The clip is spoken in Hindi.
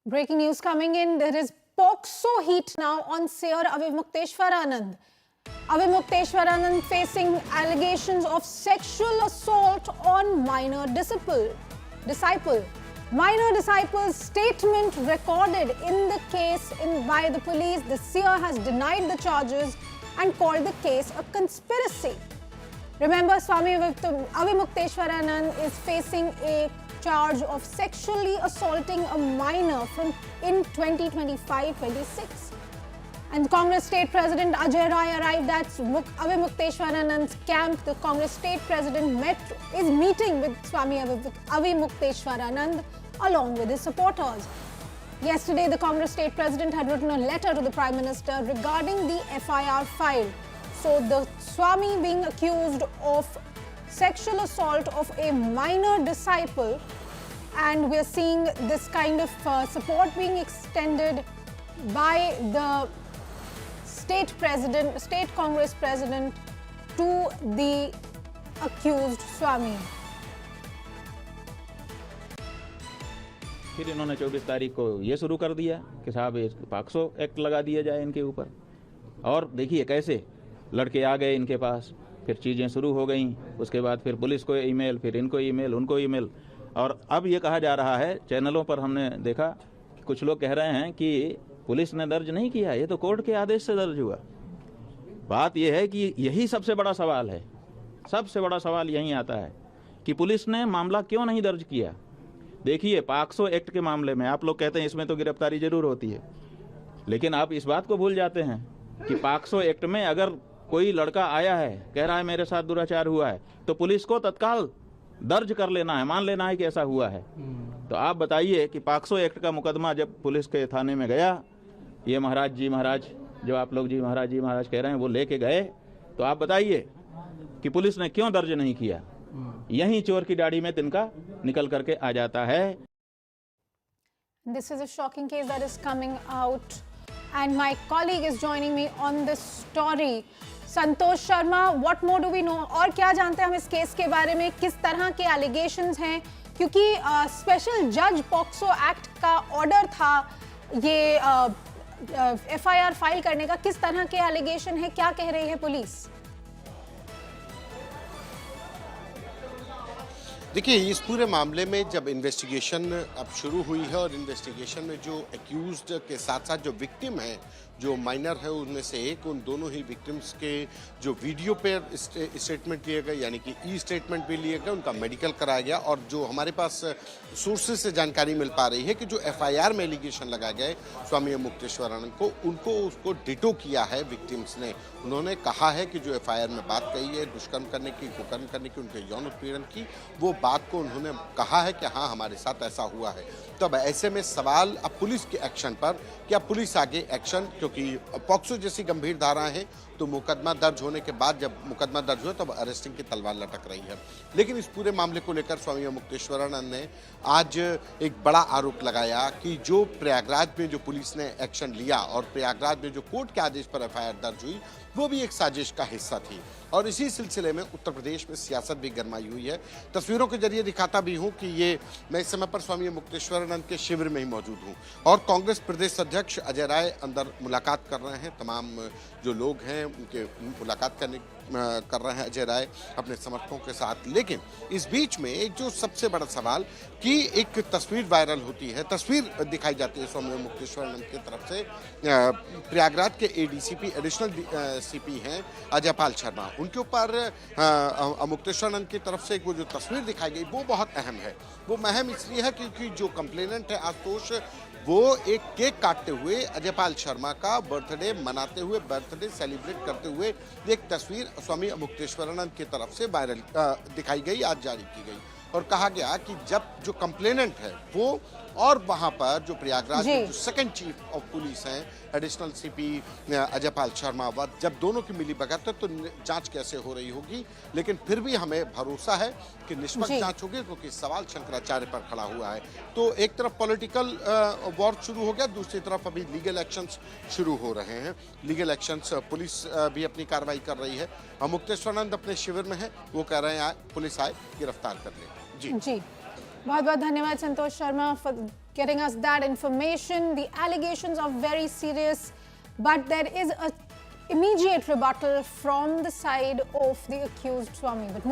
Breaking news coming in. There is POCSO heat now on Seer Avimukteswaranand. Avimukteswaranand facing allegations of sexual assault on minor disciple. Minor disciple's statement recorded in the case by the police. The Seer has denied the charges and called the case a conspiracy. Remember, Swami Avimukteswaranand is facing a charge of sexually assaulting a minor in 2025-26. And Congress State President Ajay Rai arrived at Avimukteswaranand's camp. The Congress State President is meeting with Swami Avimukteswaranand along with his supporters. Yesterday, the Congress State President had written a letter to the Prime Minister regarding the FIR file. So the Swami being accused of sexual assault of a minor disciple, and we're seeing this kind of support being extended by the state Congress president to the accused Swami. फिर इन्होंने 24 तारीख को ये शुरू कर दिया कि साहब पॉक्सो एक्ट लगा दिया जाए इनके ऊपर। और देखिए कैसे लड़के आ गए इनके पास, फिर चीज़ें शुरू हो गई। उसके बाद फिर पुलिस को ईमेल, फिर इनको ईमेल, उनको ईमेल। और अब ये कहा जा रहा है, चैनलों पर हमने देखा, कुछ लोग कह रहे हैं कि पुलिस ने दर्ज नहीं किया, ये तो कोर्ट के आदेश से दर्ज हुआ। बात यह है कि यही सबसे बड़ा सवाल है। सबसे बड़ा सवाल यही आता है कि पुलिस ने मामला क्यों नहीं दर्ज किया। देखिए, पॉक्सो एक्ट के मामले में आप लोग कहते हैं इसमें तो गिरफ्तारी जरूर होती है, लेकिन आप इस बात को भूल जाते हैं कि पॉक्सो एक्ट में अगर कोई लड़का आया है, कह रहा है मेरे साथ दुराचार हुआ है, तो पुलिस को तत्काल दर्ज कर लेना है, मान लेना है कि ऐसा हुआ है। तो आप बताइए कि पॉक्सो एक्ट का मुकदमा जब पुलिस के थाने में गया, ये महाराज जो आप लोग जी महाराज कह रहे हैं, वो लेके गए, तो आप बताइए कि पुलिस ने क्यों दर्ज नहीं किया। यही चोर की दाढ़ी में तिनका निकल करके आ जाता है। This is a shocking case that is coming out, and my colleague is joining me on this story. Santosh Sharma, what more do we know? और क्या जानते हैं हम इस केस के बारे में, किस तरह के allegations हैं? क्योंकि स्पेशल जज पॉक्सो एक्ट का ऑर्डर था ये FIR फाइल करने का, किस तरह के एलिगेशन है, क्या कह रही है पुलिस? देखिए, इस पूरे मामले में जब इन्वेस्टिगेशन अब शुरू हुई है और इन्वेस्टिगेशन में जो एक्यूज्ड के साथ साथ जो विक्टिम है, जो माइनर है, उनमें से एक, उन दोनों ही विक्टिम्स के जो वीडियो पे स्टेटमेंट लिए गए, यानी कि ई स्टेटमेंट भी लिए गए, उनका मेडिकल कराया गया। और जो हमारे पास सोर्सेज से जानकारी मिल पा रही है कि जो FIR में एलिगेशन लगाए गए स्वामी अवमुक्तेश्वरानंद को, उसको डिटो किया है विक्टिम्स ने। उन्होंने कहा है कि जो FIR में बात कही है दुष्कर्म करने की, कुकर्म करने की, उनके यौन उत्पीड़न की, वो बात को उन्होंने कहा है कि हाँ हमारे साथ ऐसा हुआ है। तब ऐसे में सवाल अब पुलिस के एक्शन पर, क्या पुलिस आगे एक्शन, क्योंकि पॉक्सो जैसी गंभीर धारा है तो मुकदमा दर्ज होने के बाद, जब मुकदमा दर्ज हो तब अरेस्टिंग की तलवार लटक रही है। लेकिन इस पूरे मामले को लेकर स्वामी अवमुक्तेश्वरानंद ने आज एक बड़ा आरोप लगाया कि जो प्रयागराज में जो पुलिस ने एक्शन लिया और प्रयागराज में जो कोर्ट के आदेश पर FIR दर्ज हुई, वो भी एक साजिश का हिस्सा थी। और इसी सिलसिले में उत्तर प्रदेश में सियासत भी गरमाई हुई है। तस्वीरों के जरिए दिखाता भी हूं कि ये मैं इस समय पर स्वामी अवमुक्तेश्वरानंद के शिविर में ही मौजूद हूं और कांग्रेस प्रदेश अध्यक्ष अजय राय अंदर मुलाकात कर रहे हैं। तमाम जो लोग हैं उनके मुलाकात कर रहे हैं अजय राय अपने समर्थकों के साथ। लेकिन इस बीच में एक जो सबसे बड़ा सवाल कि एक तस्वीर वायरल होती है, तस्वीर दिखाई जाती है स्वामी अवमुक्तेश्वरानंद की तरफ से। प्रयागराज के ADCP एडिशनल CP हैं अजय पाल शर्मा, उनके ऊपर अवमुक्तेश्वरानंद की तरफ से वो जो तस्वीर दिखाई गई वो बहुत अहम है। वो अहम इसलिए है क्योंकि जो कंप्लेनेंट है आशुतोष, वो एक केक काटते हुए अजय पाल शर्मा का बर्थडे मनाते हुए, बर्थडे सेलिब्रेट करते हुए एक तस्वीर स्वामी अवमुक्तेश्वरानंद की तरफ से वायरल दिखाई गई, आज जारी की गई। और कहा गया कि जब जो कंप्लेनेंट है वो और वहां पर जो प्रयागराज में जो सेकंड चीफ ऑफ पुलिस हैं एडिशनल CP अजय पाल शर्मा, जब दोनों की मिली भगत है तो जांच कैसे हो रही होगी। लेकिन फिर भी हमें भरोसा है कि निष्पक्ष जांच होगी, क्योंकि सवाल शंकराचार्य पर खड़ा हुआ है। तो एक तरफ पॉलिटिकल वॉर शुरू हो गया, दूसरी तरफ अभी लीगल एक्शंस शुरू हो रहे हैं। लीगल एक्शंस, पुलिस भी अपनी कार्रवाई कर रही है। अवमुक्तेश्वरानंद अपने शिविर में है, वो कह रहे हैं पुलिस आए गिरफ्तार कर ले। जी बहुत बहुत धन्यवाद Santosh Sharma getting us that information. The allegations are very serious, but there is a immediate rebuttal from the side of the accused Swami. But